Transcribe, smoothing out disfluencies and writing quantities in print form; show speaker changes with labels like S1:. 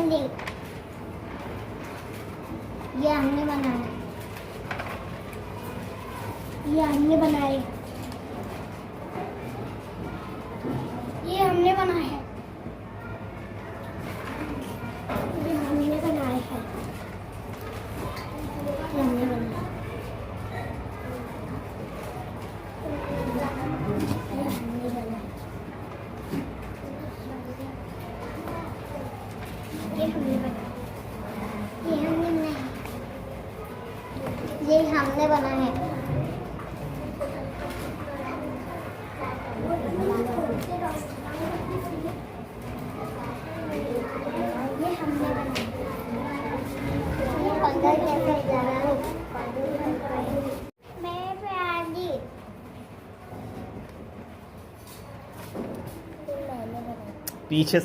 S1: मंदिर, ये हमने बनाया, ये हमने बनाए, ये हमने बनाए हैं, ये हमने बनाए हैं, ये हमने बनाए, ये हमने बनाए, ये हमने बनाया, ये हमने बनाया, ये हमने बनाया है। ये हमने बनाया। ये पंखा कैसे चला है? मैं प्यारी।
S2: पीछे